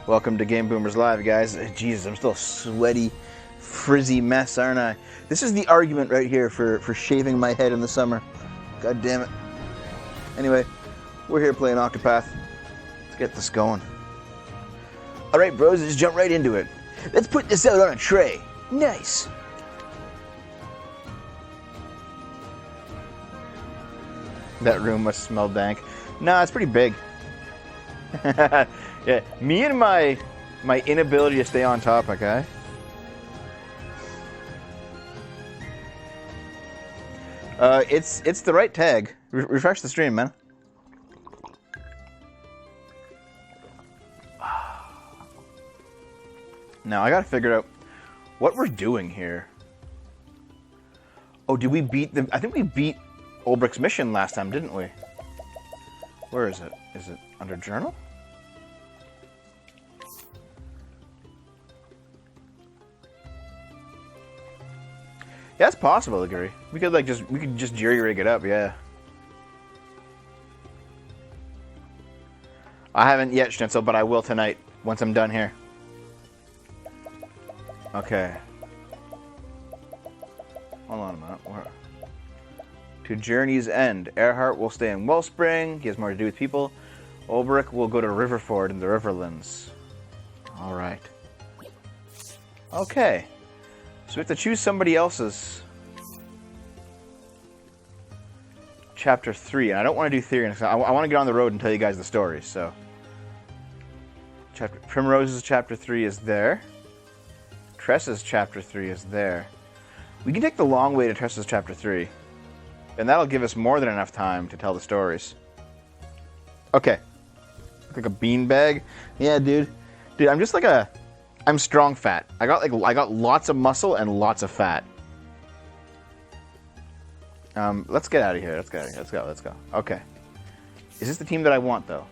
Welcome to Game Boomers Live, guys. Jesus, I'm still a sweaty, frizzy mess, aren't I? This is the argument right here for shaving my head in the summer. God damn it. Anyway, we're here playing Octopath. Let's get this going. Alright, bros, let's jump right into it. Let's put this out on a tray. Nice. That room must smell dank. Nah, it's pretty big. Yeah, me and my inability to stay on topic, eh? It's the right tag. Refresh the stream, man. Now I gotta figure out what we're doing here. Oh, did we beat the? I think we beat Ulbricht's mission last time, didn't we? Where is it? Is it under journal? Yeah, it's possible, I agree. We could just jury rig it up, yeah. I haven't yet, Schnitzel, but I will tonight once I'm done here. Okay. Hold on a minute. To Journey's End. Earhart will stay in Wellspring. He has more to do with people. Ulbricht will go to Riverford in the Riverlands. Alright. Okay. So we have to choose somebody else's Chapter 3. And I don't want to do theory. I want to get on the road and tell you guys the story. So, Primrose's Chapter 3 is there. Tressa's Chapter 3 is there. We can take the long way to Tressa's Chapter 3. And that'll give us more than enough time to tell the stories. Okay. Look like a beanbag. Yeah, dude. Dude, I'm just like a... I'm strong fat. I got lots of muscle and lots of fat. Let's get out of here. Let's go. Okay. Is this the team that I want, though?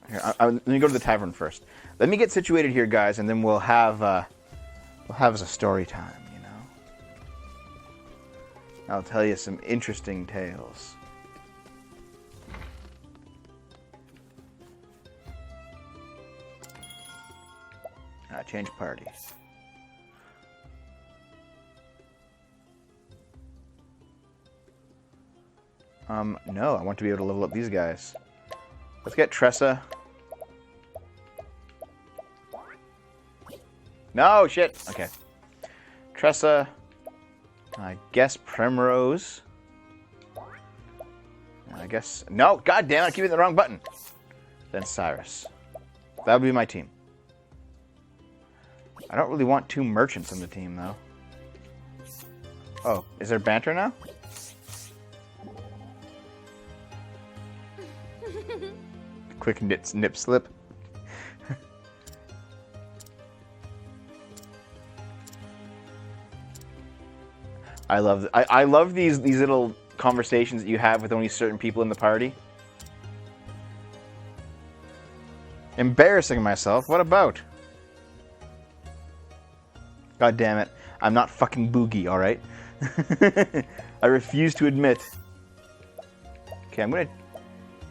Here, let me go to the tavern first. Let me get situated here, guys, and then we'll have us a story time. You know, I'll tell you some interesting tales. Change party. No, I want to be able to level up these guys. Let's get Tressa. No, shit. Okay. Tressa. I guess Primrose. I guess... No, god damn it, I keep hitting the wrong button. Then Cyrus. That would be my team. I don't really want two merchants on the team, though. Oh, is there banter now? Quick nip slip. I love these little conversations that you have with only certain people in the party. Embarrassing myself. What about? God damn it. I'm not fucking Boogie, alright? I refuse to admit. Okay, I'm gonna...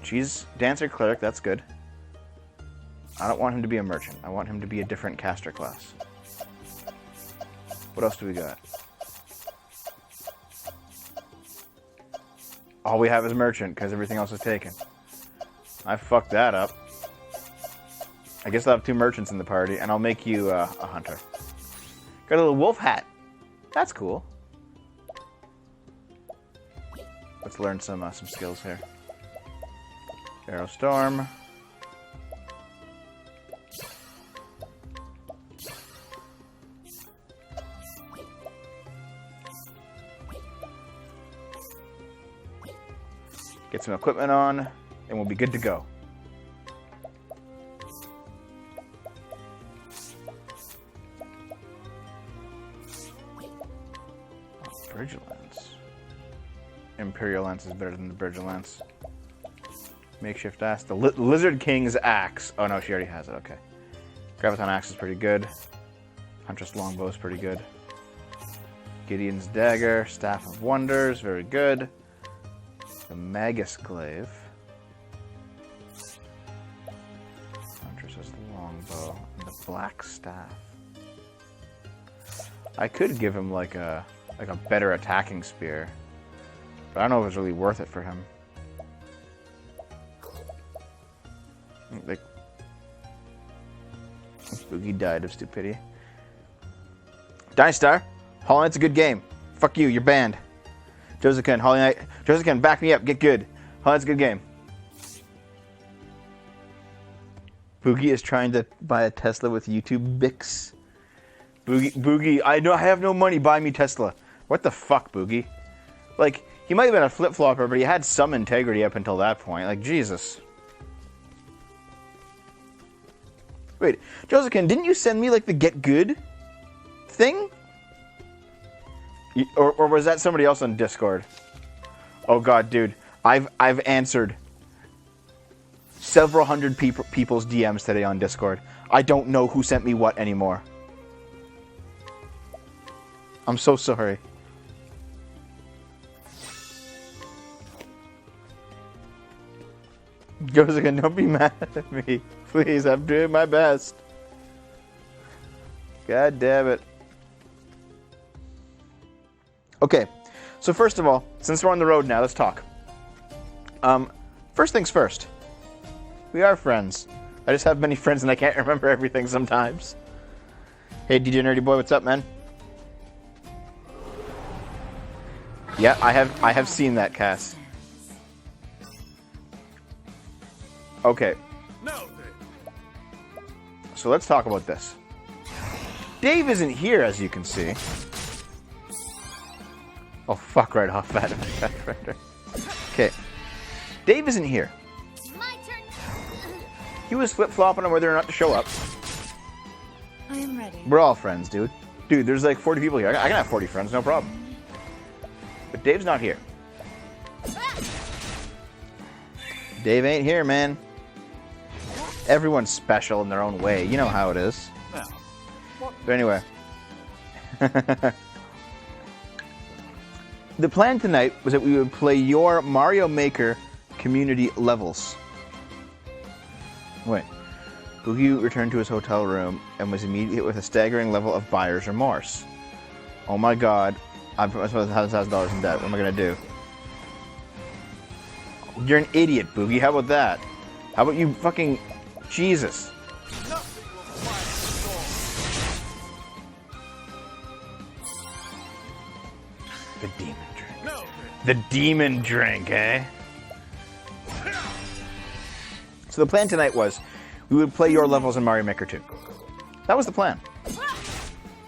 She's Dancer Cleric, that's good. I don't want him to be a merchant. I want him to be a different caster class. What else do we got? All we have is merchant, because everything else is taken. I fucked that up. I guess I'll have two merchants in the party, and I'll make you a hunter. Got a little wolf hat. That's cool. Let's learn some skills here. Arrow Storm. Get some equipment on, and we'll be good to go. Bridge Lance. Imperial Lance is better than the Bridge Lance. Makeshift axe. The Lizard King's axe. Oh no, she already has it. Okay. Graviton axe is pretty good. Huntress longbow is pretty good. Gideon's dagger. Staff of Wonders, very good. The Magus Glaive. black staff. I could give him like a better attacking spear, but I don't know if it's really worth it for him. Like, Boogie died of stupidity. Dynastar, Hollow Knight's a good game. Fuck you, you're banned. Josephkin, Hollow Knight, Josephkin, back me up, get good. Hollow Knight's a good game. Boogie is trying to buy a Tesla with YouTube Bix. Boogie, I have no money, buy me Tesla. What the fuck, Boogie? Like, he might have been a flip-flopper, but he had some integrity up until that point. Like, Jesus. Wait, Josephkin, didn't you send me, like, the get good thing? Or was that somebody else on Discord? Oh god, dude. I've answered several hundred people's DMs today on Discord. I don't know who sent me what anymore. I'm so sorry. Josephine, don't be mad at me. Please, I'm doing my best. God damn it. Okay, so first of all, since we're on the road now, let's talk. First things first. We are friends. I just have many friends and I can't remember everything sometimes. Hey, DJ Nerdy Boy, what's up, man? Yeah, I have seen that, Cass. Okay. So let's talk about this. Dave isn't here, as you can see. Oh, fuck right off, that. Okay. Dave isn't here. My turn. He was flip-flopping on whether or not to show up. I am ready. We're all friends, dude. Dude, there's like 40 people here. I can have 40 friends, no problem. But Dave's not here. Dave ain't here, man. Everyone's special in their own way. You know how it is. But anyway. The plan tonight was that we would play your Mario Maker community levels. Wait. Boogie returned to his hotel room and was immediately hit with a staggering level of buyer's remorse. Oh my god. I put myself $1,000 in debt. What am I going to do? You're an idiot, Boogie. How about that? How about you fucking... Jesus. The demon drink. The demon drink, eh? So the plan tonight was we would play your levels in Mario Maker 2. That was the plan.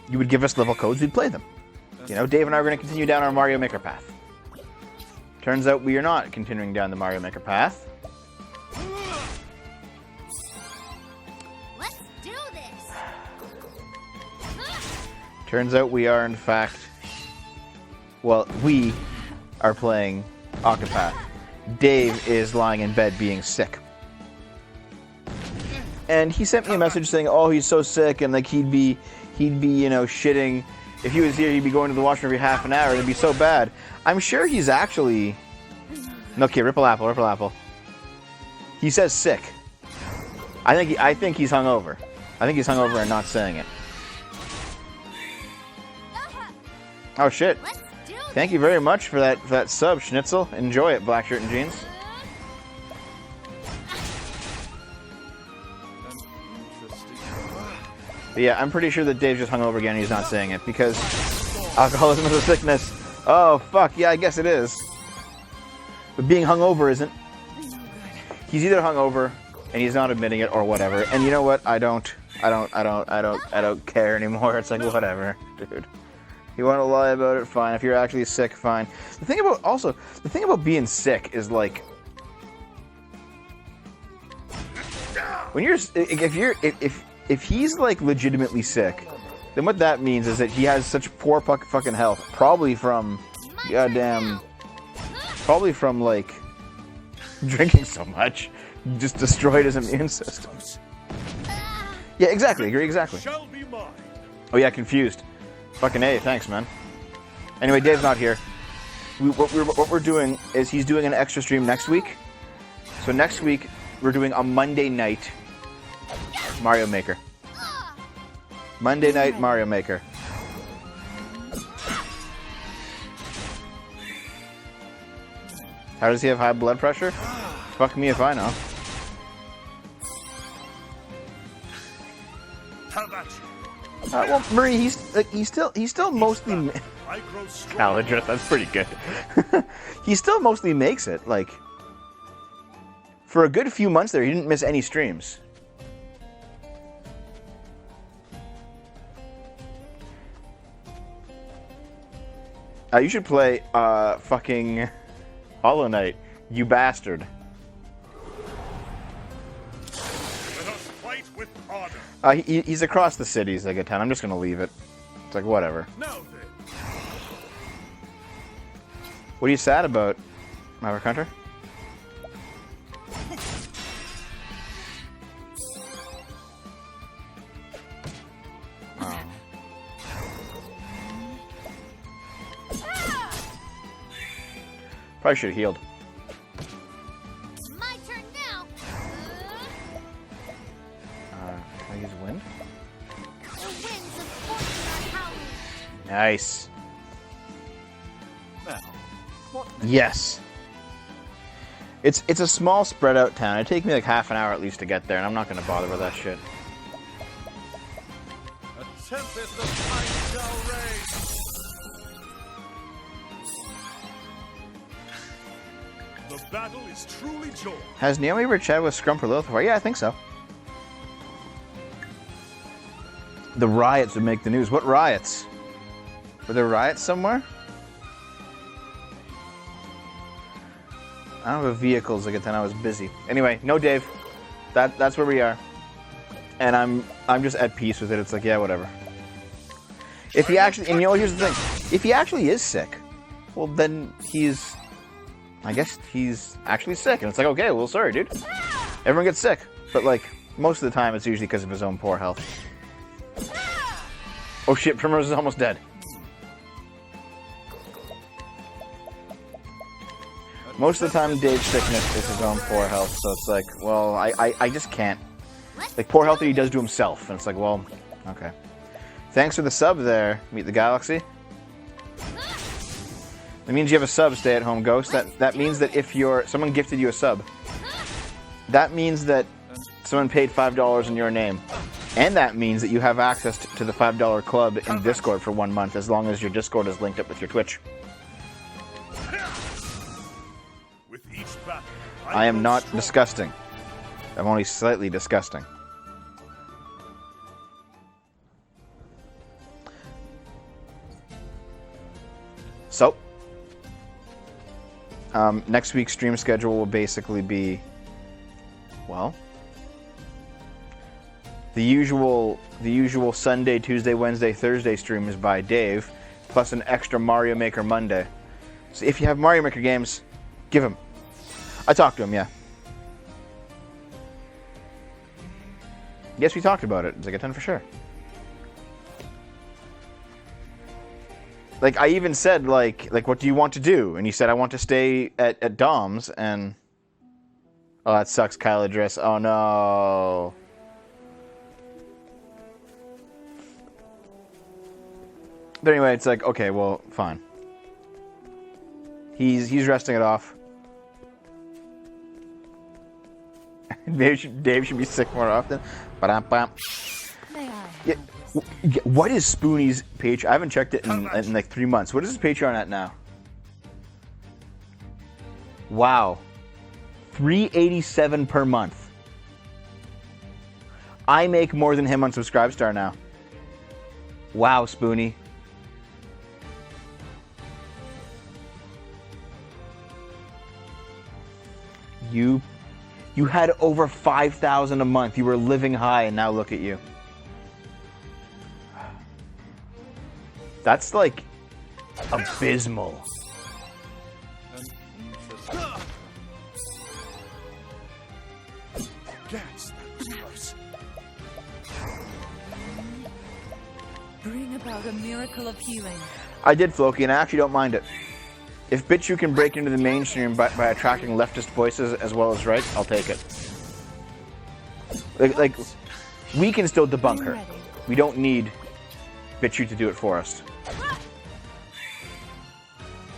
You would give us level codes, we'd play them. You know, Dave and I were going to continue down our Mario Maker path. Turns out we are not continuing down the Mario Maker path. Let's do this. Turns out we are, in fact... Well, we are playing Octopath. Dave is lying in bed being sick. And he sent me a message saying, oh, he's so sick, and like he'd be, you know, shitting. If he was here, he'd be going to the washroom every half an hour. It'd be so bad. I'm sure he's actually... Okay, Ripple Apple. He says sick. I think he's hungover. I think he's hungover and not saying it. Oh shit. Thank you very much for that sub, Schnitzel. Enjoy it, black shirt and jeans. But yeah, I'm pretty sure that Dave's just hungover again and he's not saying it because alcoholism is a sickness. Oh, fuck, yeah, I guess it is. But being hungover isn't. He's either hungover and he's not admitting it or whatever. And you know what? I don't care anymore. It's like, whatever, dude. You want to lie about it, fine. If you're actually sick, fine. The thing about being sick is like when you're if he's like legitimately sick, then what that means is that he has such poor fucking health, probably from like drinking so much, just destroyed his immune system. Yeah, exactly. Agree, exactly. Oh yeah, confused. Fucking A, thanks, man. Anyway, Dave's not here. What we're doing is he's doing an extra stream next week. So next week, we're doing a Monday night Mario Maker. Monday night Mario Maker. How does he have high blood pressure? Fuck me if I know. Well, Marie, he's still mostly. Caladrus, that's pretty good. He still mostly makes it. Like, for a good few months there, he didn't miss any streams. You should play fucking Hollow Knight, you bastard. He's across the cities like a ton. I'm just gonna leave it. It's like whatever. What are you sad about, Maverick Hunter? Oh. Probably should have healed. My turn now. Can I use wind? The winds of fortune are howling. Nice. Yes. It's a small spread out town. It'd take me like half an hour at least to get there, and I'm not gonna bother with that shit. A tempest of light shall rage. The battle is truly joy. Has Naomi ever chatted with Scrumper Lilith before? Yeah, I think so. The riots would make the news. What riots? Were there riots somewhere? I don't have vehicles like then I was busy. Anyway, no Dave. That's where we are. And I'm just at peace with it. It's like, yeah, whatever. If he actually, and you know, here's the thing. If he actually is sick, well then I guess he's actually sick. And it's like, okay, well, sorry, dude. Everyone gets sick. But like, most of the time it's usually because of his own poor health. Oh shit, Primrose is almost dead. Most of the time, Dave's sickness is his own poor health, so it's like, well, I just can't. Like, poor health that he does to himself, and it's like, well, okay. Thanks for the sub there, Meet the Galaxy. That means you have a sub, Stay at Home Ghost. That means that if someone gifted you a sub, that means that someone paid $5 in your name. And that means that you have access to the $5 club in Discord for 1 month, as long as your Discord is linked up with your Twitch. I am not disgusting. I'm only slightly disgusting. So, next week's stream schedule will basically be, well, the usual Sunday, Tuesday, Wednesday, Thursday streams by Dave, plus an extra Mario Maker Monday. So if you have Mario Maker games, give him. I talked to him, yeah. Yes, we talked about it. It's like a 10 for sure. Like, I even said, like, what do you want to do? And he said, I want to stay at Dom's, and... Oh, that sucks, Caladrus. Oh, no. But anyway, it's like, okay, well, fine. He's resting it off. Dave should be sick more often. Ba-dum-bum. Yeah, what is Spoonie's Patreon? I haven't checked it in like 3 months. What is his Patreon at now? Wow. $3.87 per month. I make more than him on Subscribestar now. Wow, Spoonie. You had over 5,000 a month. You were living high, and now look at you. That's like abysmal. Bring about a miracle of healing. I did, Floki, and I actually don't mind it. If BitChute can break into the mainstream by attracting leftist voices as well as rights, I'll take it. Like we can still debunk her. We don't need BitChute to do it for us.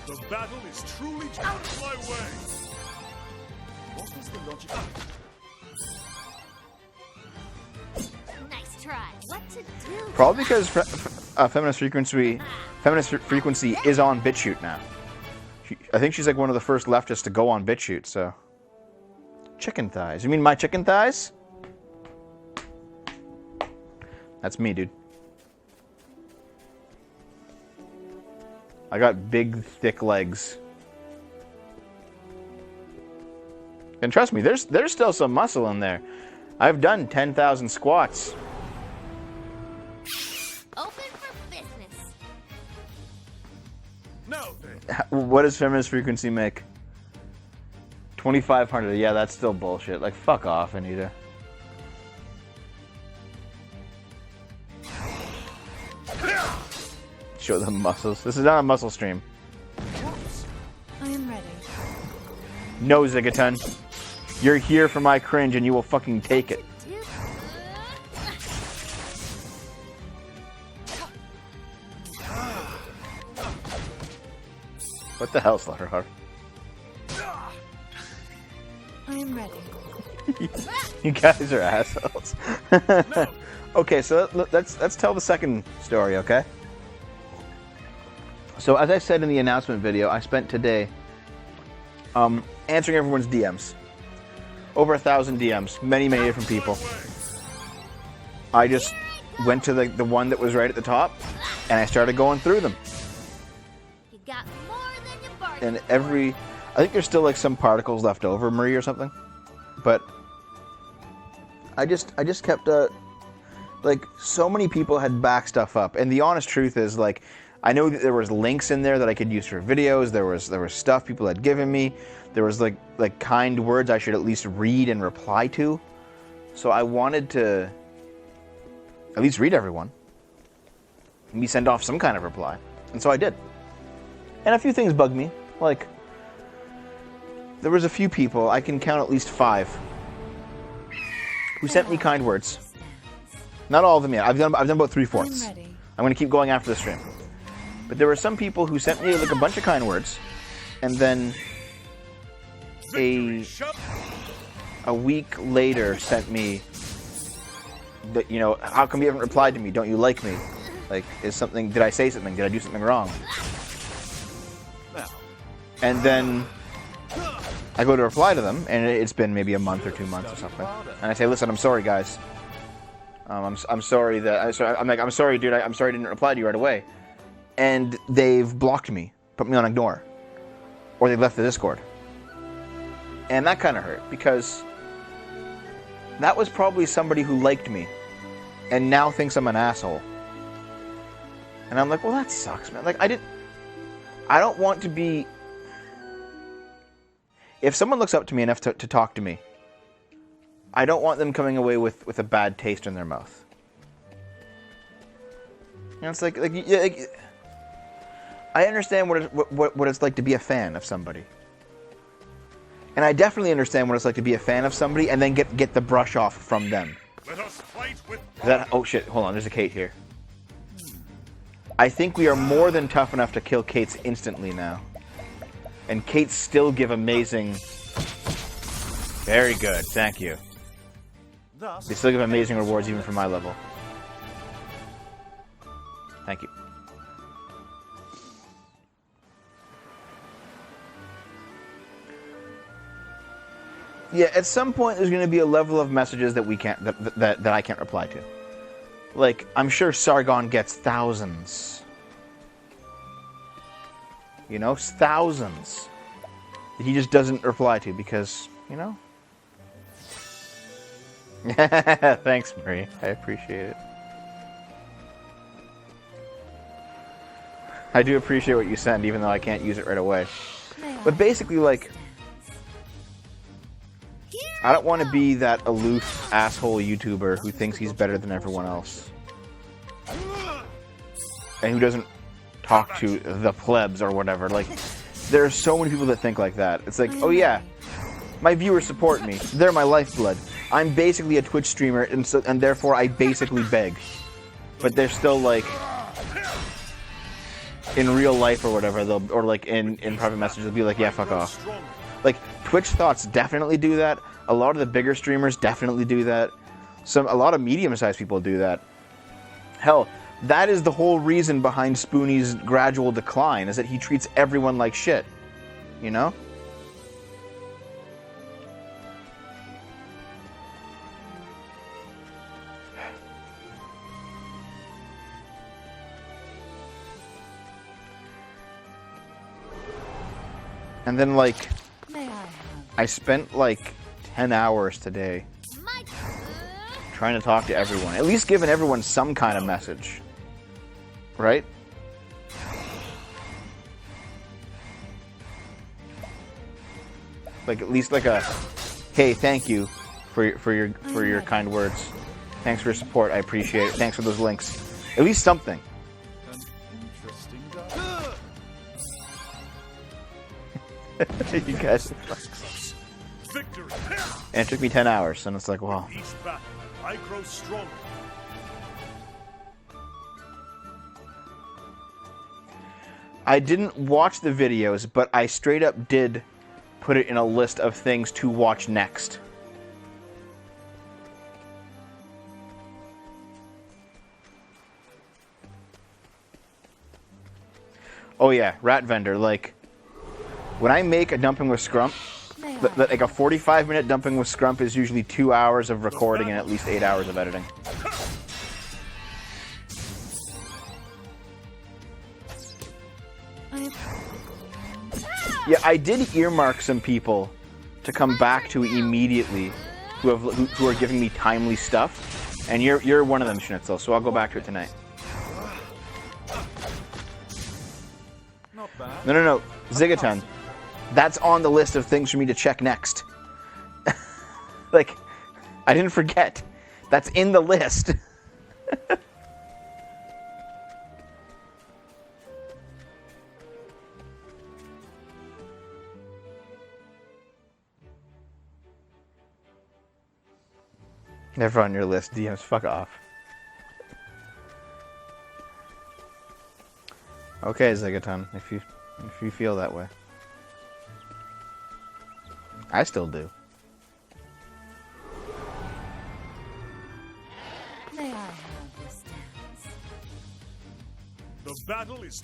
The battle is truly out of my way. What was the logic? Nice try. What to do? Probably because feminist frequency is on BitChute now. I think she's like one of the first leftists to go on BitChute. So, chicken thighs. You mean my chicken thighs? That's me, dude. I got big, thick legs. And trust me, there's still some muscle in there. I've done 10,000 squats. Open for business. No. What does feminist frequency make? 2,500. Yeah, that's still bullshit. Like, fuck off, Anita. Show them muscles. This is not a muscle stream. I am ready. No, Zigaton. You're here for my cringe and you will fucking take it. What the hell, Slaughterheart? I am ready. You guys are assholes. Okay, so let's tell the second story, okay? So as I said in the announcement video, I spent today answering everyone's DMs. Over 1,000 DMs, many different people. I just went to the one that was right at the top, and I started going through them. You got more than you bargained And I think there's still like some particles left over, Marie, or something. But I just kept like so many people had backed stuff up, and the honest truth is like I know that there was links in there that I could use for videos. There was stuff people had given me. There was like kind words I should at least read and reply to. So I wanted to at least read everyone. And me send off some kind of reply. And so I did. And a few things bugged me. Like there was a few people, I can count at least 5, who sent me kind words. Not all of them yet. I've done about 3/4. I'm going to keep going after the stream. But there were some people who sent me like a bunch of kind words, and then a week later sent me that, you know, how come you haven't replied to me? Don't you like me? Like, did I say something? Did I do something wrong? And then I go to reply to them, and it's been maybe a month or 2 months or something. And I say, listen, I'm sorry, guys. I'm sorry that I'm sorry, dude. I'm sorry I didn't reply to you right away. And they've blocked me, put me on ignore, or they left the Discord. And that kind of hurt because that was probably somebody who liked me, and now thinks I'm an asshole. And I'm like, well, that sucks, man. Like I don't want to be. If someone looks up to me enough to talk to me, I don't want them coming away with a bad taste in their mouth. And it's like I understand what it's like to be a fan of somebody. And I definitely understand what it's like to be a fan of somebody and then get the brush off from them. Let us fight with Oh shit, hold on, there's a Kate here. I think we are more than tough enough to kill Kates instantly now. And Kates still give amazing... Very good, thank you. They still give amazing rewards even for my level. Thank you. Yeah, at some point there's going to be a level of messages that we can't that I can't reply to. Like, I'm sure Sargon gets thousands. You know, thousands that he just doesn't reply to because, you know. Thanks, Marie. I appreciate it. I do appreciate what you send, even though I can't use it right away. But basically, like, I don't want to be that aloof asshole YouTuber who thinks he's better than everyone else. And who doesn't talk to the plebs or whatever. Like, there are so many people that think like that. It's like, oh yeah, my viewers support me. They're my lifeblood. I'm basically a Twitch streamer, and therefore I basically beg. but they're still like in real life or whatever, or like in private messages, they'll be like, yeah, fuck off. Like Twitch thoughts definitely do that. A lot of the bigger streamers definitely do that. A lot of medium-sized people do that. Hell, that is the whole reason behind Spoonie's gradual decline, is that he treats everyone like shit. You know? And then, like, I spent like 10 hours today trying to talk to everyone. At least giving everyone some kind of message. Right? Like, at least like a, hey, thank you for your kind words. Thanks for your support. I appreciate it. Thanks for those links. At least something. You guys are fucks. And it took me 10 hours, and it's like, wow. Each battle, I grow stronger. I didn't watch the videos, but I straight up did put it in a list of things to watch next. Oh yeah, Rat Vendor, like, when I make a dumping with Scrump, like a 45-minute dumping with Scrump is usually 2 hours of recording and at least 8 hours of editing. Yeah, I did earmark some people to come back to immediately who are giving me timely stuff, and you're one of them, Schnitzel, so I'll go back to it tonight. No, Zigaton. That's on the list of things for me to check next. Like, I didn't forget. That's in the list. Never on your list, DMs. Fuck off. Okay, Zigaton, if you feel that way. I still do. May I have this dance? The battle is.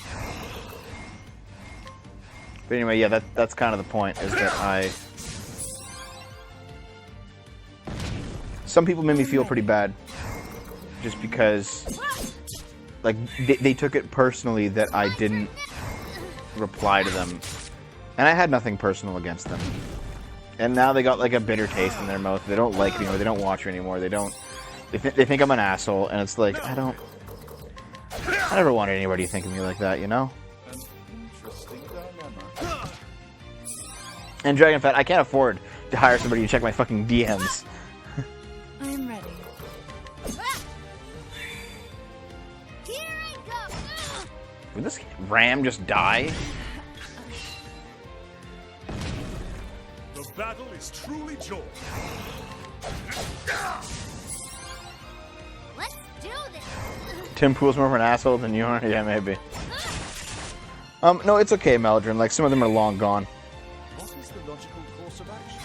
But anyway, yeah, that's kind of the point, is that some people made me feel pretty bad, just because, like, they took it personally that I didn't reply to them, and I had nothing personal against them. And now they got like a bitter taste in their mouth. They don't like me anymore. They don't watch me anymore. They think I'm an asshole, and it's like, I never wanted anybody to think of me like that, you know? And Dragonfat, I can't afford to hire somebody to check my fucking DMs. I am ready. Here I go. Would this ram just die? The battle is truly joy. Let's do this. Tim Pool's more of an asshole than you are? Yeah, maybe. No, it's okay, Meldrin. Like, some of them are long gone. What is the logical course of action?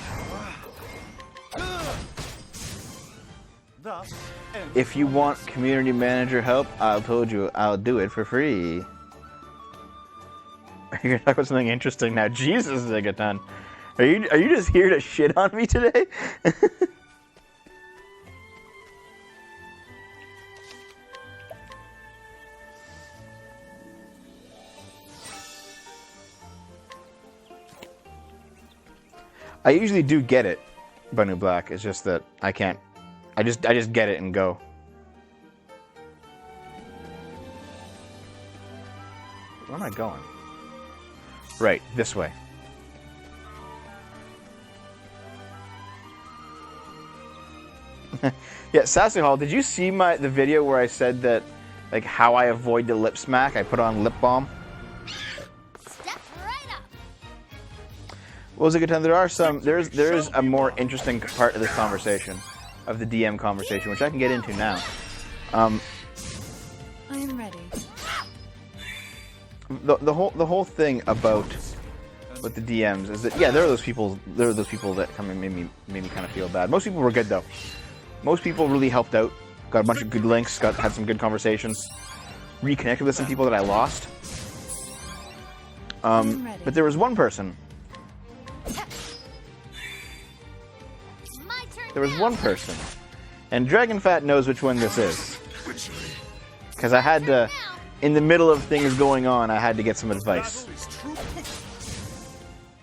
Thus, If you want community manager help, I told you I'll do it for free. Are you gonna talk about something interesting now? Jesus, Zigaton. Are you just here to shit on me today? I usually do get it, Banu Black. It's just that I can't. I just get it and go. Where am I going? Right, this way. Yeah, Sassy Hall, did you see the video where I said that, like, how I avoid the lip smack? I put on lip balm. Step right up. Well, Zigaton, there is a more interesting part of this conversation, of the DM conversation, which I can get into now. the whole thing about with the DMs is that, yeah, there are those people that come and made me kind of feel bad. Most people were good though. Most people really helped out. Got a bunch of good links. Had some good conversations. Reconnected with some people that I lost. But there was one person. There was one person, and Dragonfat knows which one this is. Because I had to, in the middle of things going on, I had to get some advice.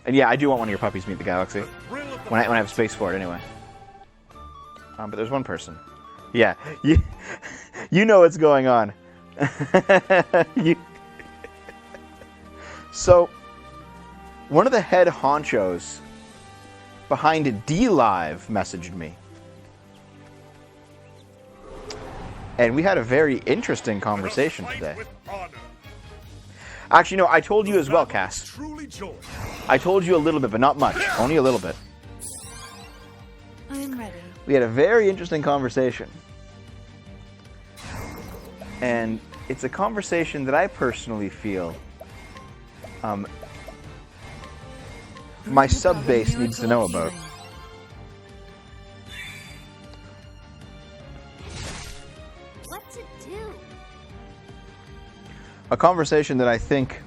And yeah, I do want one of your puppies to meet the galaxy. When I have space for it, anyway. But there's one person. Yeah, you know what's going on. So, one of the head honchos behind D-Live messaged me. And we had a very interesting conversation today. Actually, no, I told you as well, Cass. I told you a little bit, but not much. Only a little bit. I'm ready. We had a very interesting conversation. And it's a conversation that I personally feel my sub base needs to know about. What to do? A conversation that I think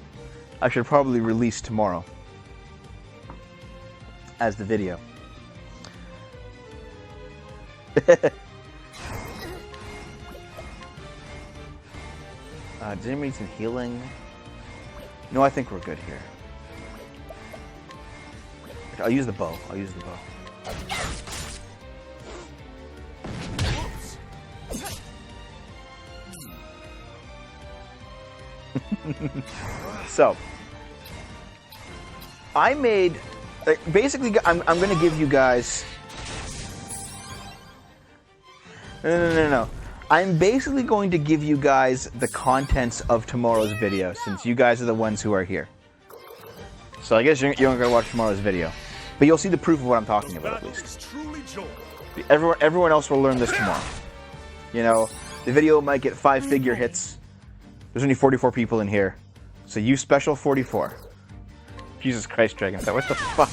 I should probably release tomorrow as the video. Did anybody need some healing? No, I think we're good here. I'll use the bow. I'll use the bow. So, I made... basically, I'm going to give you guys... No. I'm basically going to give you guys the contents of tomorrow's video, since you guys are the ones who are here. So I guess you're not going to watch tomorrow's video. But you'll see the proof of what I'm talking about, at least. Everyone else will learn this tomorrow. You know, the video might get 5-figure hits. There's only 44 people in here. So you special 44. Jesus Christ, Dragonfat, what the fuck?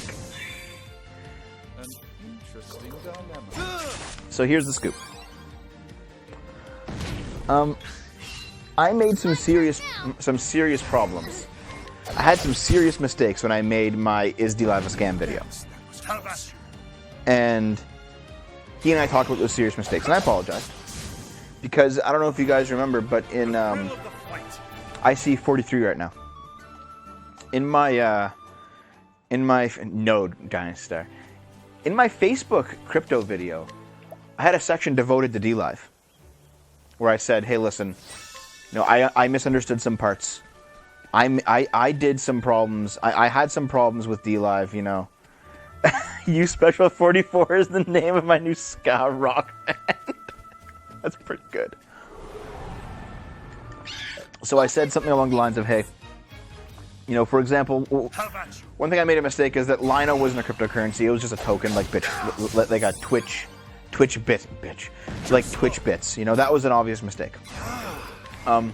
An interesting dilemma. So here's the scoop. I made some serious problems. I had some serious mistakes when I made my Is D-Live a Scam video. And he and I talked about those serious mistakes, and I apologize. Because, I don't know if you guys remember, but in, I see 43 right now. In my Node Dynasty, in my Facebook crypto video, I had a section devoted to D-Live. Where I said, hey, listen, you know, I misunderstood some parts. I did some problems. I had some problems with D-Live, you know. You Special 44 is the name of my new ska rock band. That's pretty good. So I said something along the lines of, hey, you know, for example, one thing I made a mistake is that Lino wasn't a cryptocurrency. It was just a token like a Twitch bit, like Twitch bits. You know, that was an obvious mistake. I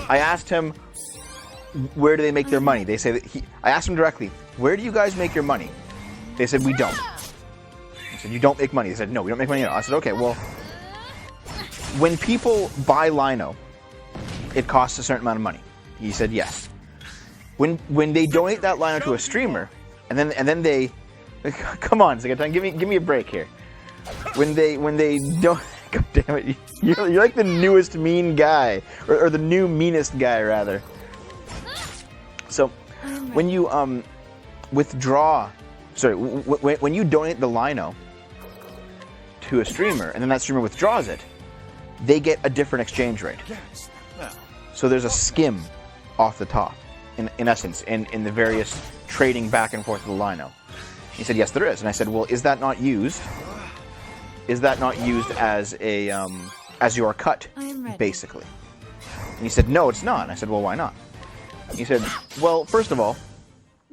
asked him, where do they make their money? They say that I asked him directly, where do you guys make your money? They said, we don't. I said, you don't make money? They said, no, we don't make money at all. I said, okay, well, when people buy Lino, it costs a certain amount of money. He said, yes. When they donate that Lino to a streamer, and then they, come on, Zigaton, give me a break here. When they don't, god damn it, you're like the newest mean guy, or the new meanest guy rather. So, when you withdraw, sorry, when you donate the Lino to a streamer, and then that streamer withdraws it, they get a different exchange rate. So there's a skim off the top, in essence, in the various trading back and forth of the Lino. He said, yes, there is. And I said, well, is that not used? Is that not used as a as your cut, basically? And he said, no, it's not. And I said, well, why not? He said, well, first of all,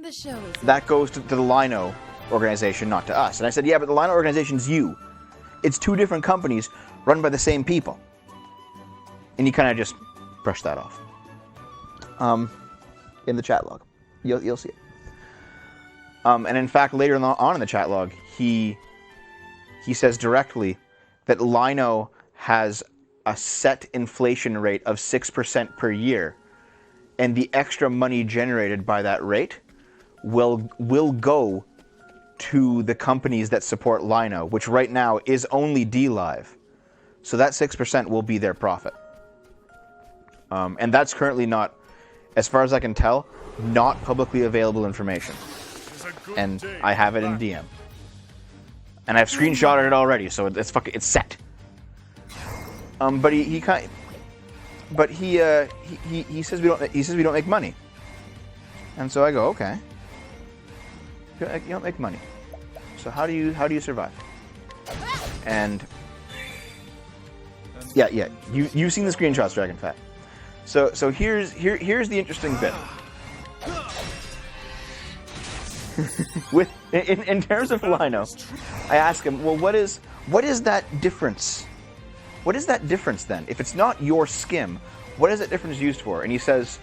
The show is that goes to the Lino organization, not to us. And I said, yeah, but the Lino organization's you. It's two different companies run by the same people. And he kind of just brushed that off. in the chat log. You'll see it. And in fact, later on in the chat log, he says directly that Lino has a set inflation rate of 6% per year, and the extra money generated by that rate will go to the companies that support Lino, which right now is only DLive. So that 6% will be their profit. And that's currently not, as far as I can tell, not publicly available information. And I have it in DM. And I've screenshotted it already, so it's set. But he says we don't make money. And so I go, okay. You don't make money. So how do you survive? And yeah, you've seen the screenshots, Dragonfat. So here's the interesting bit. In terms of Lino, I ask him, well, what is that difference? What is that difference then? If it's not your skim, what is that difference used for? And he says,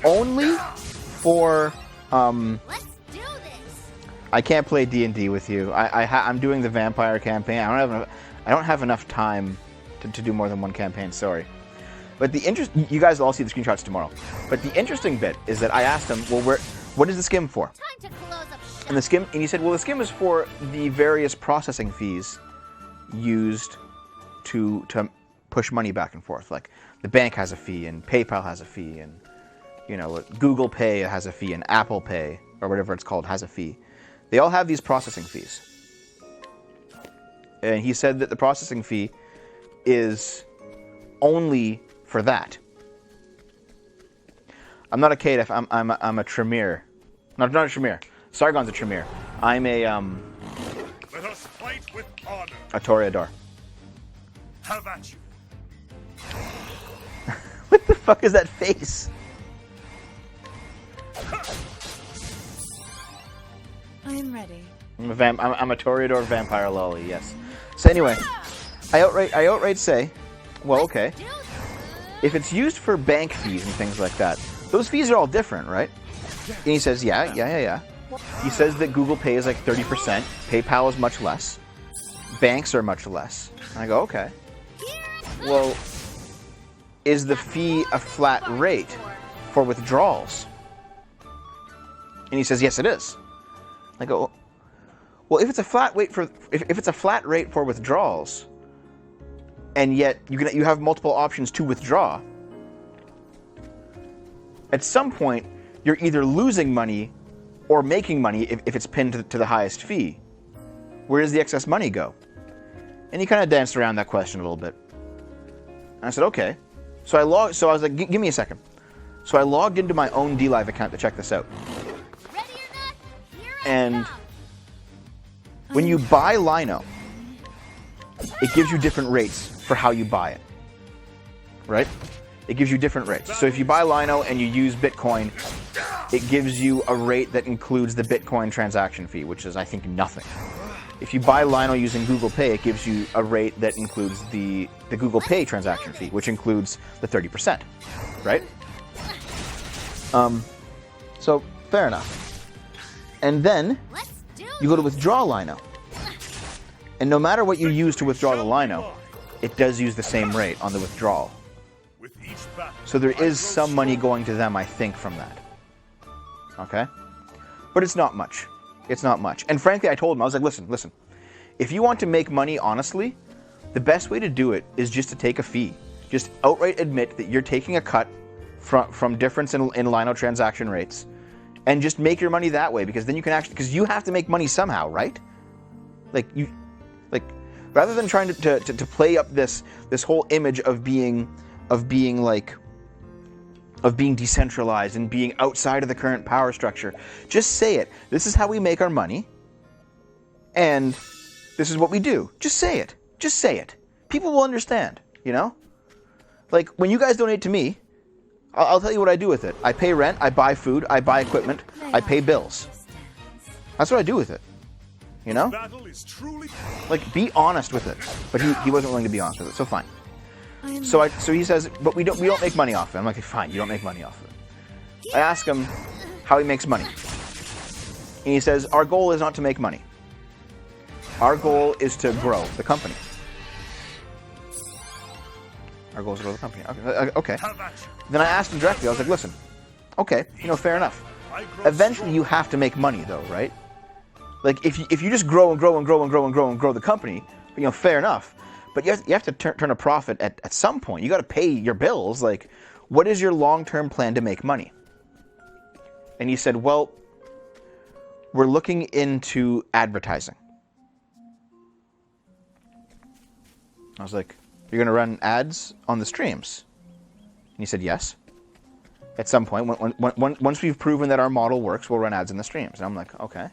only for Let's do this. I can't play D&D with you. I'm doing the vampire campaign. I don't have enough time to do more than one campaign. Sorry. But you guys will all see the screenshots tomorrow. But the interesting bit is that I asked him, well, what is the skim for? Time to close up shop. And he said, well, the skim is for the various processing fees used to push money back and forth. Like the bank has a fee, and PayPal has a fee, and Google Pay has a fee, and Apple Pay or whatever it's called has a fee. They all have these processing fees. And he said that the processing fee is only for that. I'm not a Kadef. I'm a Tremere. No, not a Tremere. Sargon's a Tremere. I'm a Let us fight with honor. a Toreador. Have at you. What the fuck is that face? I am ready. I'm a Toreador vampire lolly. Yes. So anyway, I outright say, well, okay. If it's used for bank fees and things like that, those fees are all different, right? And he says, yeah. He says that Google Pay is like 30%. PayPal is much less. Banks are much less. And I go, okay. Well, is the fee a flat rate for withdrawals? And he says, yes, it is. I go, well, if it's a flat rate for withdrawals, and yet you have multiple options to withdraw, at some point you're either losing money or making money if it's pinned to the highest fee. Where does the excess money go? And he kind of danced around that question a little bit. And I said, okay. So I was like, give me a second. So I logged into my own DLive account to check this out. Ready or not, here I And come. when you buy Lino, it gives you different rates for how you buy it. Right? It gives you different rates. So if you buy Lino and you use Bitcoin, it gives you a rate that includes the Bitcoin transaction fee, which is, I think, nothing. If you buy Lino using Google Pay, it gives you a rate that includes the Google Pay transaction fee, which includes the 30%. Right? So, fair enough. And then Let's do you go to withdraw Lino. And no matter what you use to withdraw the Lino, it does use the same rate on the withdrawal. With each battle, So there is some money going to them, I think, from that. Okay? But it's not much. It's not much. And frankly, I told him, I was like, listen. If you want to make money honestly, the best way to do it is just to take a fee. Just outright admit that you're taking a cut from difference in Lino transaction rates, and just make your money that way, because then you can actually, because you have to make money somehow, right? Rather than trying to play up this whole image of being decentralized and being outside of the current power structure, just say it. This is how we make our money, and this is what we do. Just say it. Just say it. People will understand, you know? Like, when you guys donate to me, I'll tell you what I do with it. I pay rent, I buy food, I buy equipment, I pay bills. That's what I do with it. You know? battle is truly Like, be honest with it. But he wasn't willing to be honest with it, so fine. So he says, but we don't make money off it. I'm like, fine, you don't make money off of it. I ask him how he makes money. And he says, our goal is not to make money. Our goal is to grow the company. Our goal is to grow the company. Okay. Then I asked him directly, I was like, listen, okay, fair enough. Eventually you have to make money though, right? Like, if you just grow and grow and grow and grow and grow and grow the company, fair enough. But you have to turn a profit at some point. You got to pay your bills. Like, what is your long-term plan to make money? And he said, well, we're looking into advertising. I was like, you're going to run ads on the streams? And he said, yes. At some point, once we've proven that our model works, we'll run ads in the streams. And I'm like, okay.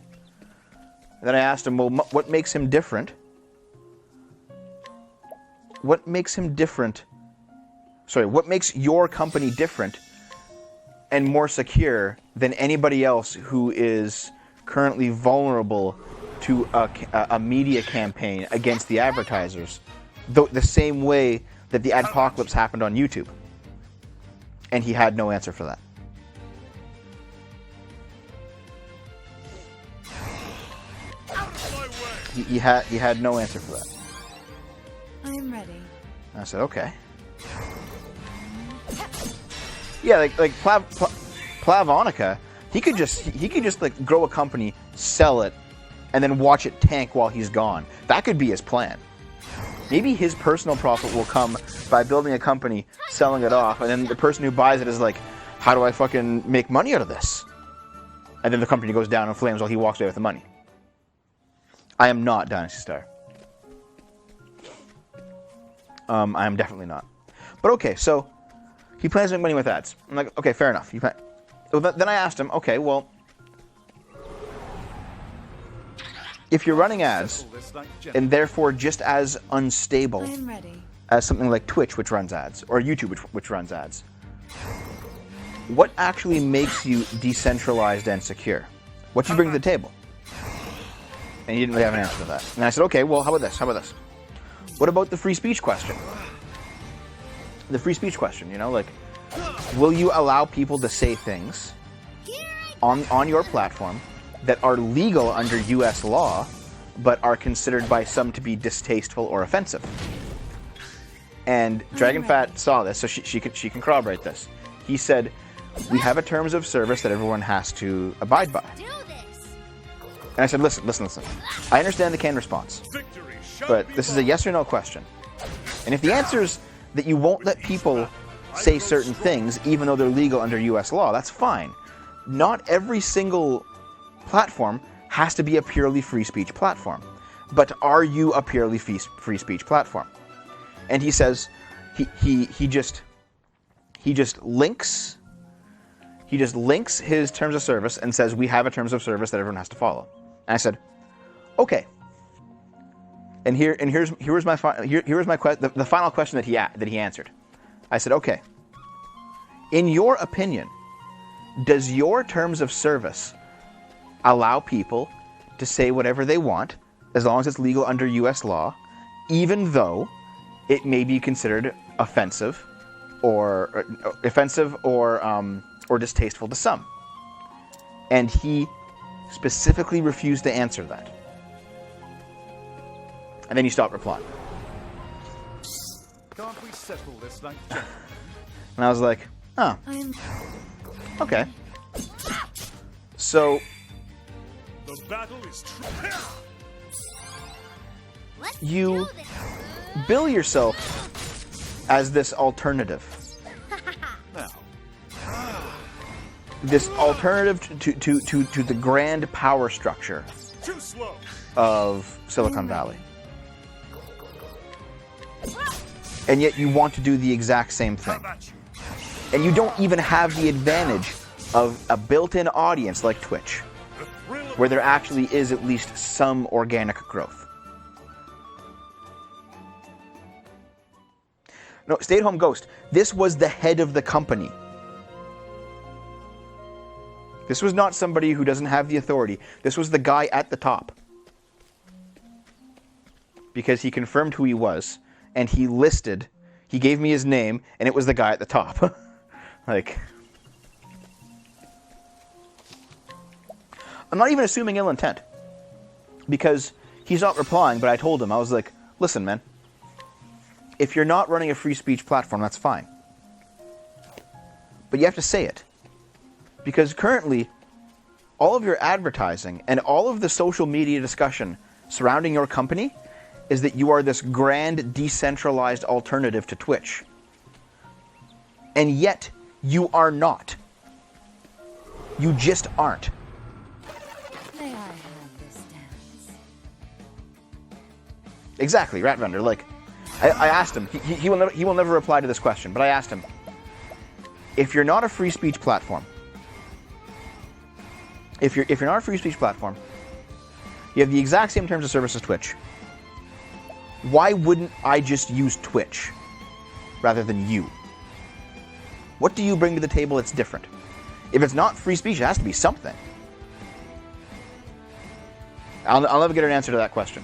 And then I asked him, well, what makes him different? What makes him different? Sorry, what makes your company different and more secure than anybody else who is currently vulnerable to a media campaign against the advertisers, the same way that the adpocalypse happened on YouTube? And he had no answer for that. He had no answer for that. I'm ready. I said, okay. Yeah, like Plavonica, he could just like grow a company, sell it, and then watch it tank while he's gone. That could be his plan. Maybe his personal profit will come by building a company, selling it off, and then the person who buys it is like, how do I fucking make money out of this? And then the company goes down in flames while he walks away with the money. I am not Dynasty Star. I am definitely not. But okay, so he plans to make money with ads. I'm like, okay, fair enough. Then I asked him, okay, well, if you're running ads, and therefore just as unstable as something like Twitch, which runs ads, or YouTube, which runs ads, what actually makes you decentralized and secure? What do you bring to the table? And he didn't really have an answer to that. And I said, okay, well, how about this? What about the free speech question? The free speech question, like, will you allow people to say things on your platform that are legal under U.S. law, but are considered by some to be distasteful or offensive? And Dragonfat saw this, so she can corroborate this. He said, we have a terms of service that everyone has to abide by. And I said, listen. I understand the canned response, but this is a yes or no question. And if the answer is that you won't let people say certain things, even though they're legal under U.S. law, that's fine. Not every single platform has to be a purely free speech platform. But are you a purely free speech platform? And he says, he just links his terms of service and says, we have a terms of service that everyone has to follow. And I said, okay. And here's the final question that he answered. I said, okay. In your opinion, does your terms of service allow people to say whatever they want, as long as it's legal under U.S. law, even though it may be considered offensive or distasteful to some? And he specifically refused to answer that. And then he stopped replying. Can't we settle this like And I was like, oh, okay. So the battle is true. You bill yourself as this alternative. Now, This alternative to the grand power structure too slow. of Silicon Valley. And yet you want to do the exact same thing. And you don't even have the advantage of a built-in audience like Twitch, where there actually is at least some organic growth. No, Stay at Home Ghost, this was the head of the company. This was not somebody who doesn't have the authority. This was the guy at the top. Because he confirmed who he was, and he gave me his name, and it was the guy at the top. Like, I'm not even assuming ill intent. Because he's not replying, but I told him, I was like, listen, man, if you're not running a free speech platform, that's fine. But you have to say it. Because currently, all of your advertising and all of the social media discussion surrounding your company is that you are this grand, decentralized alternative to Twitch. And yet, you are not. You just aren't. May I have this dance? Exactly, Rat Vendor. Like, I asked him. He will never reply to this question, but I asked him, if you're not a free speech platform, if you're not a free speech platform, you have the exact same terms of service as Twitch. Why wouldn't I just use Twitch rather than you? What do you bring to the table that's different? If it's not free speech, it has to be something. I'll never get an answer to that question.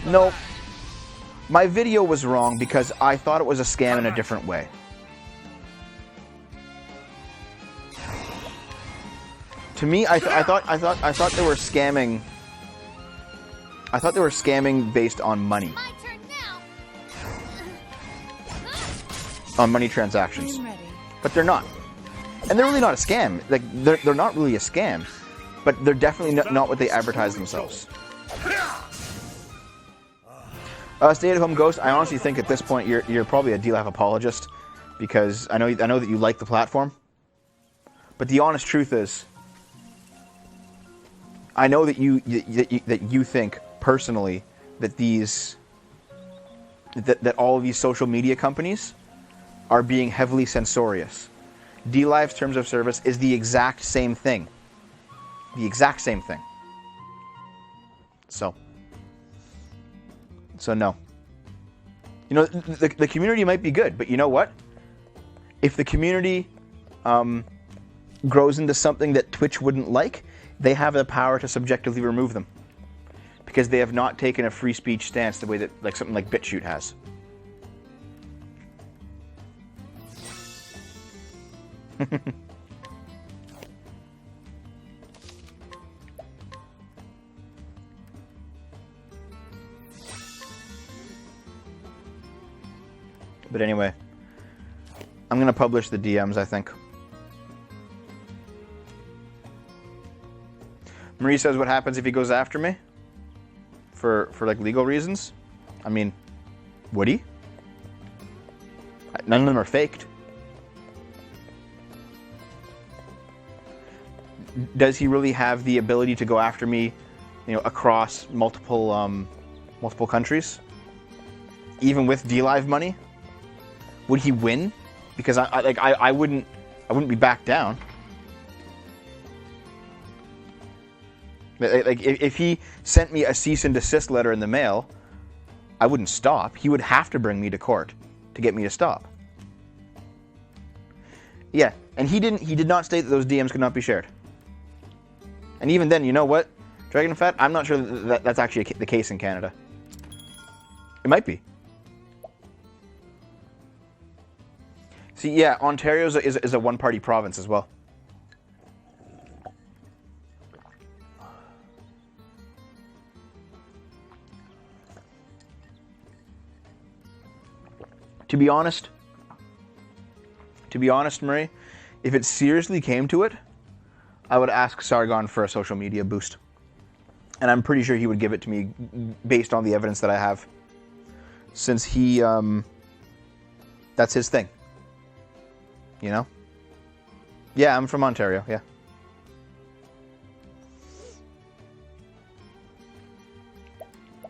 No. My video was wrong because I thought it was a scam in a different way. To me, I thought they were scamming. I thought they were scamming based on money. My turn now. On money transactions. I'm ready. But they're not. And they're really not a scam. Like, they're not really a scam. But they're definitely not what they advertise themselves. Stay-at-home Ghost, I honestly think at this point you're probably a D-Live apologist. Because I know that you like the platform. But the honest truth is, I know that you think personally that that all of these social media companies are being heavily censorious. D-Live's terms of service is the exact same thing. The exact same thing. So no. You know, the community might be good, but you know what? If the community grows into something that Twitch wouldn't like, they have the power to subjectively remove them. Because they have not taken a free speech stance the way that something like BitChute has. But anyway, I'm going to publish the DMs, I think. Marie says, what happens if he goes after me? For like legal reasons? I mean, would he? None of them are faked. Does he really have the ability to go after me, you know, across multiple countries? Even with D-Live money? Would he win? Because I wouldn't be backed down. Like if he sent me a cease and desist letter in the mail, I wouldn't stop. He would have to bring me to court to get me to stop. Yeah, and he did not state that those DMs could not be shared. And even then, you know what, Dragonfat, I'm not sure that that's actually the case in Canada. It might be. See, yeah, Ontario is a one-party province as well. To be honest, Murray, if it seriously came to it, I would ask Sargon for a social media boost. And I'm pretty sure he would give it to me based on the evidence that I have. Since he, that's his thing. You know? Yeah, I'm from Ontario, yeah.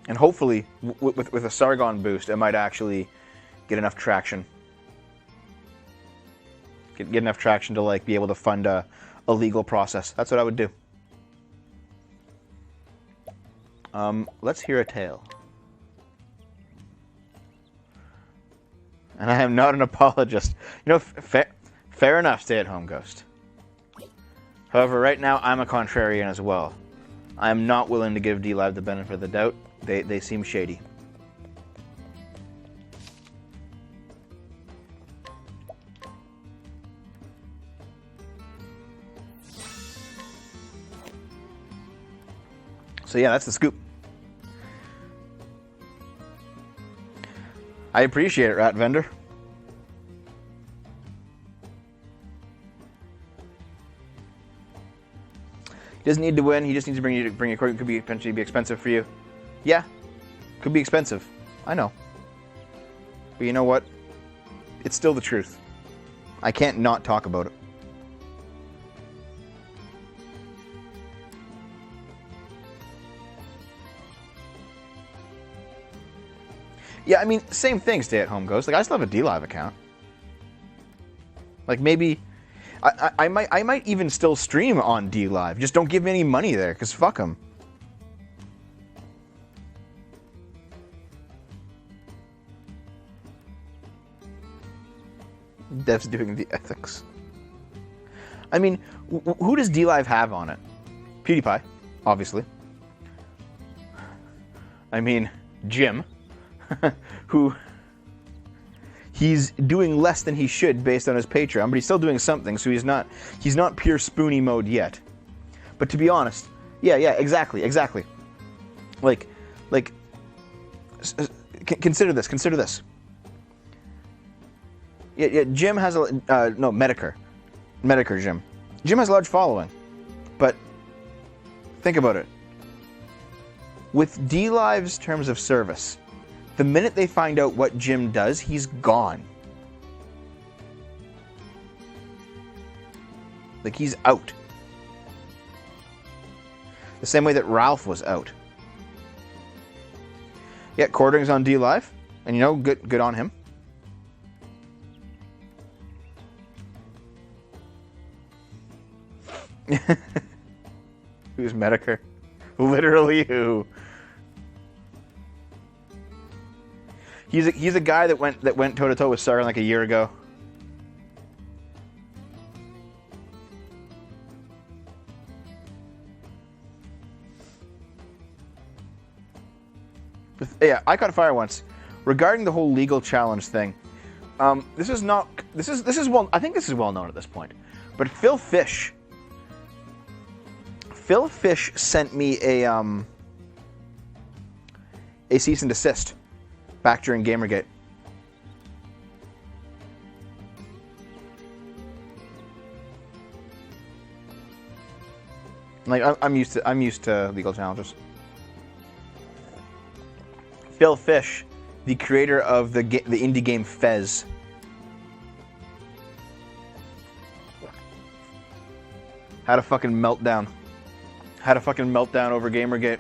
And hopefully, with a Sargon boost, it might actually get enough traction. Get enough traction to like be able to fund a legal process. That's what I would do. Let's hear a tale. And I am not an apologist. You know, fair enough, stay-at-home Ghost. However, right now I'm a contrarian as well. I am not willing to give D-Live the benefit of the doubt. They seem shady. So yeah, that's the scoop. I appreciate it, Rat Vendor. He doesn't need to win. He just needs to bring you. Could be potentially be expensive for you. Yeah, could be expensive. I know. But you know what? It's still the truth. I can't not talk about it. Yeah, I mean, same thing, Stay-at-Home Ghost. Like, I still have a DLive account. Like, maybe... I might even still stream on DLive. Just don't give me any money there, because fuck them. Dev's doing the ethics. I mean, who does DLive have on it? PewDiePie, obviously. I mean, Jim, who... He's doing less than he should based on his Patreon, but he's still doing something, so he's not pure spoony mode yet. But to be honest, yeah, exactly. Like, consider this. Yeah, Jim has a Medicare Jim. Jim has a large following, but think about it. With DLive's terms of service, the minute they find out what Jim does, he's gone. Like, he's out. The same way that Ralph was out. Yeah, Quartering's on DLive, and you know, good on him. Who's Medicare? Literally who? He's a guy that went toe to toe with Sargon like a year ago. Yeah, I caught fire once regarding the whole legal challenge thing. This is well. I think this is well known at this point. But Phil Fish sent me a cease and desist back during Gamergate. Like, I'm used to legal challenges. Phil Fish, the creator of the indie game Fez. Had a fucking meltdown. Over Gamergate.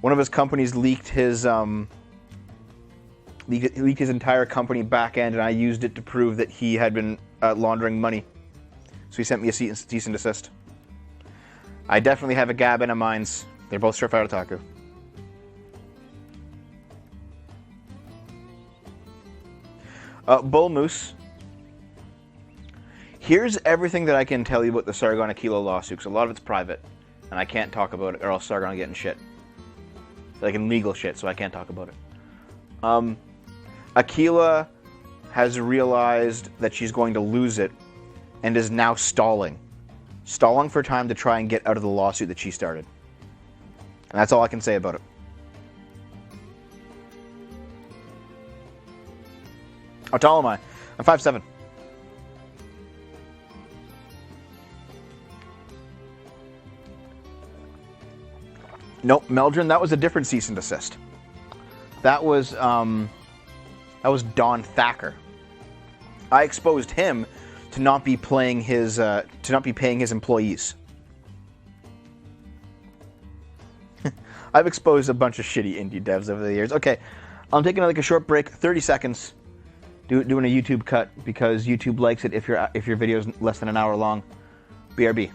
One of his companies leaked his entire company back end, and I used it to prove that he had been laundering money. So he sent me a cease and desist. I definitely have a Gab and a Mines. They're both Surf Out Otaku. Bull Moose. Here's everything that I can tell you about the Sargon Aquila lawsuit, because a lot of it's private, and I can't talk about it, or else Sargon will get in shit. Like in legal shit, so I can't talk about it. Aquila has realized that she's going to lose it, and is now stalling. Stalling for time to try and get out of the lawsuit that she started. And that's all I can say about it. How tall am I? I'm 5'7". Nope, Meldrin, that was a different cease and desist. That was Don Thacker. I exposed him to not be paying his employees. I've exposed a bunch of shitty indie devs over the years. Okay, I'm taking like a short break, 30 seconds. Doing a YouTube cut because YouTube likes it if your video is less than an hour long. BRB.